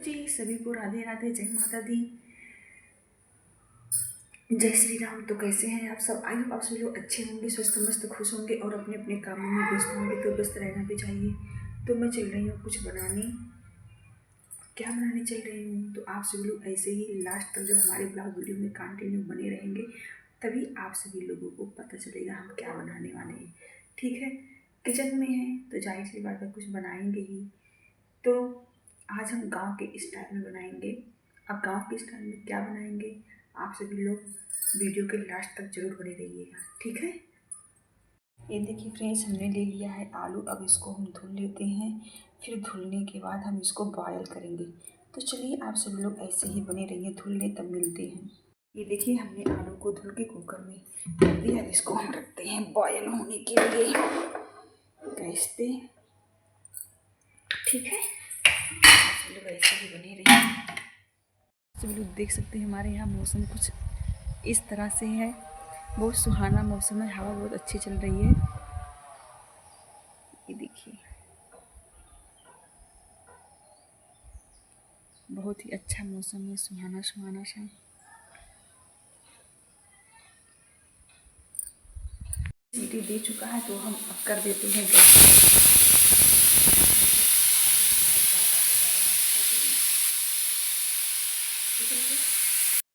जी सभी को राधे राधे, जय माता दी, जय श्री राम। तो कैसे हैं आप सब? आई होप आप सभी लोग अच्छे होंगे, स्वस्थ मस्त खुश होंगे और अपने अपने कामों में व्यस्त होंगे। तो व्यस्त रहना भी चाहिए। तो मैं चल रही हूँ कुछ बनाने। क्या बनाने चल रही हूँ तो आप सभी लोग ऐसे ही लास्ट तक जब हमारे ब्लॉग वीडियो में कंटिन्यू बने रहेंगे तभी आप सभी लोगों को पता चलेगा हम क्या बनाने वाले हैं। ठीक है, किचन में है तो जाहिर सी बात है कुछ बनाएंगे ही। तो आज हम गांव के स्टाइल में बनाएंगे। अब गांव के स्टाइल में क्या बनाएंगे आप सभी लोग वीडियो के लास्ट तक जरूर बने रहिएगा। ठीक है, ये देखिए फ्रेंड्स, हमने ले लिया है आलू। अब इसको हम धुल लेते हैं, फिर धुलने के बाद हम इसको बॉयल करेंगे। तो चलिए आप सभी लोग ऐसे ही बने रहिए, धुल लें तब मिलते हैं। ये देखिए हमने आलू को धुल के कुकर में रख दिया। अब इसको हम रखते हैं बॉयल होने के लिए गैस पे। ठीक है, सब लोग ऐसे ही बने रहिए। सभी लोग देख सकते हैं हमारे यहाँ मौसम कुछ इस तरह से है, बहुत सुहाना मौसम है, हवा बहुत अच्छी चल रही है। ये देखिए बहुत ही अच्छा मौसम है, सुहाना सुहाना सा। सीटी दे चुका है तो हम अब कर देते हैं गैस।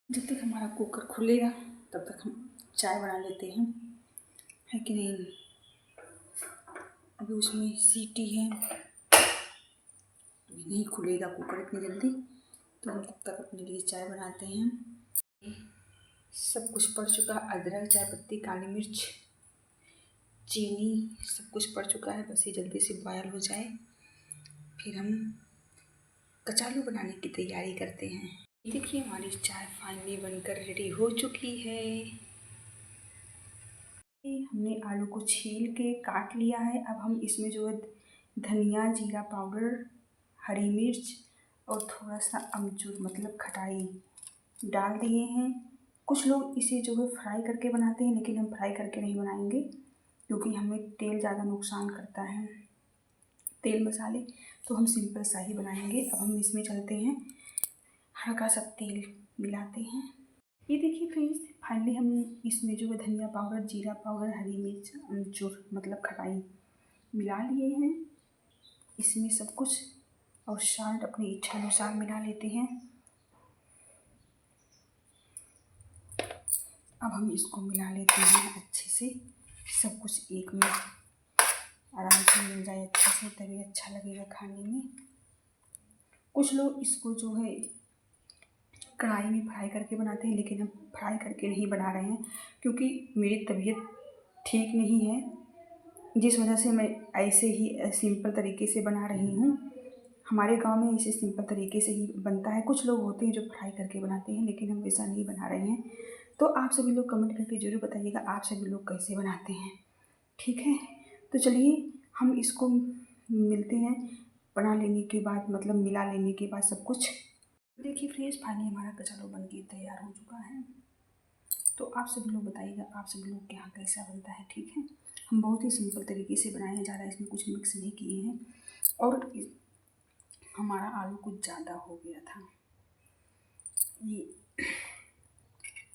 जब तक हमारा कुकर खुलेगा तब तक हम चाय बना लेते हैं, है कि नहीं। अभी उसमें सीटी है, नहीं खुलेगा कुकर इतनी जल्दी, तो हम तब तक अपने लिए चाय बनाते हैं। सब कुछ पड़ चुका, अदरक, चाय पत्ती, काली मिर्च, चीनी सब कुछ पड़ चुका है। बस ये जल्दी से बॉयल हो जाए फिर हम कचालू बनाने की तैयारी करते हैं। देखिए हमारी चाय फाइनली बनकर रेडी हो चुकी है। हमने आलू को छील के काट लिया है। अब हम इसमें जो है धनिया, जीरा पाउडर, हरी मिर्च और थोड़ा सा अमचूर मतलब खटाई डाल दिए हैं। कुछ लोग इसे जो है फ्राई करके बनाते हैं, लेकिन हम फ्राई करके नहीं बनाएंगे क्योंकि हमें तेल ज़्यादा नुकसान करता है, तेल मसाले। तो हम सिंपल सा ही बनाएंगे। अब हम इसमें चलते हैं, हल्का सा तेल मिलाते हैं। ये देखिए फ्रेंड्स, फाइनली हम इसमें जो है धनिया पाउडर, जीरा पाउडर, हरी मिर्च, अमचूर मतलब खटाई मिला लिए हैं इसमें सब कुछ, और साल्ट अपनी इच्छा अनुसार मिला लेते हैं। अब हम इसको मिला लेते हैं अच्छे से, सब कुछ एक में आराम से मिल जाए अच्छे से, तभी अच्छा लगेगा खाने में। कुछ लोग इसको जो है कढ़ाई में फ्राई करके बनाते हैं, लेकिन हम फ्राई करके नहीं बना रहे हैं क्योंकि मेरी तबीयत ठीक नहीं है, जिस वजह से मैं ऐसे ही सिंपल तरीके से बना रही हूँ। हमारे गांव में ऐसे सिंपल तरीके से ही बनता है। कुछ लोग होते हैं जो फ्राई करके बनाते हैं, लेकिन हम ऐसा नहीं बना रहे हैं। तो आप सभी लोग कमेंट करके ज़रूर बताइएगा आप सभी लोग कैसे बनाते हैं। ठीक है, तो चलिए हम इसको मिलते हैं बना लेने के बाद, मतलब मिला लेने के बाद सब कुछ। देखिए फ्रेंड्स, फाइनली हमारा कचालू बन के तैयार हो चुका है। तो आप सभी लोग बताइएगा आप सभी लोग के यहाँ कैसा बनता है। ठीक है, हम बहुत ही सिंपल तरीके से बनाए हैं, ज़्यादा इसमें कुछ मिक्स नहीं किए हैं। और हमारा आलू कुछ ज़्यादा हो गया था, ये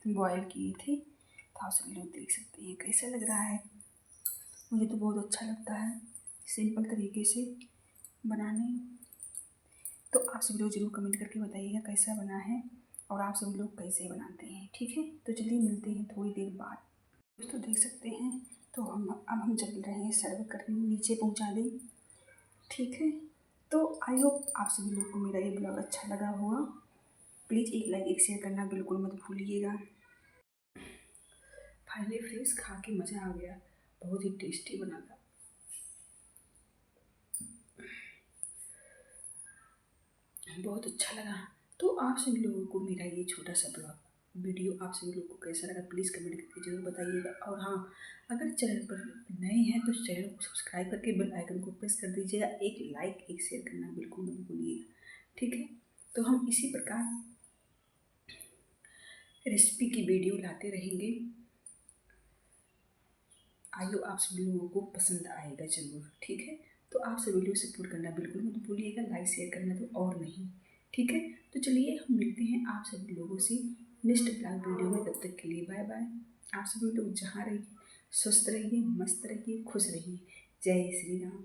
बॉयल किए थे। तो आप सभी लोग देख सकते हैं कैसा लग रहा है। मुझे तो बहुत अच्छा लगता है सिंपल तरीके से बनाने। तो आप सभी लोग ज़रूर कमेंट करके बताइएगा कैसा बना है और आप सभी लोग कैसे बनाते हैं। ठीक है, तो चलिए मिलते हैं थोड़ी देर बाद। दोस्तों देख सकते हैं, तो हम चल रहे हैं सर्व करने, नीचे पहुंचा दें। ठीक है, तो आई होप आप सभी लोग को मेरा ये ब्लॉग अच्छा लगा होगा। प्लीज़ एक लाइक एक शेयर करना बिल्कुल मत भूलिएगा। फाइनली फ्रेंड्स खा के मज़ा आ गया, बहुत ही टेस्टी बना था। बहुत अच्छा लगा। तो आप सभी लोगों को मेरा ये छोटा सा ब्लॉग वीडियो आप सभी लोगों को कैसा लगा प्लीज़ कमेंट करके ज़रूर बताइएगा। और हाँ, अगर चैनल पर नए हैं तो चैनल को सब्सक्राइब करके बेल आइकन को प्रेस कर दीजिएगा। एक लाइक एक शेयर करना बिल्कुल मत भूलिएगा। ठीक है, तो हम इसी प्रकार रेसिपी की वीडियो लाते रहेंगे। आइयो आप सभी लोगों को पसंद आएगा ज़रूर। ठीक है, तो आप सभी लोग सपोर्ट करना बिल्कुल मत भूलिएगा, लाइक शेयर करना तो और नहीं। ठीक है, तो चलिए हम मिलते हैं आप सभी लोगों से नेक्स्ट ब्लॉग वीडियो में। तब तक के लिए बाय बाय। आप सभी लोग जहाँ रहिए स्वस्थ रहिए, मस्त रहिए, खुश रहिए। जय श्री राम।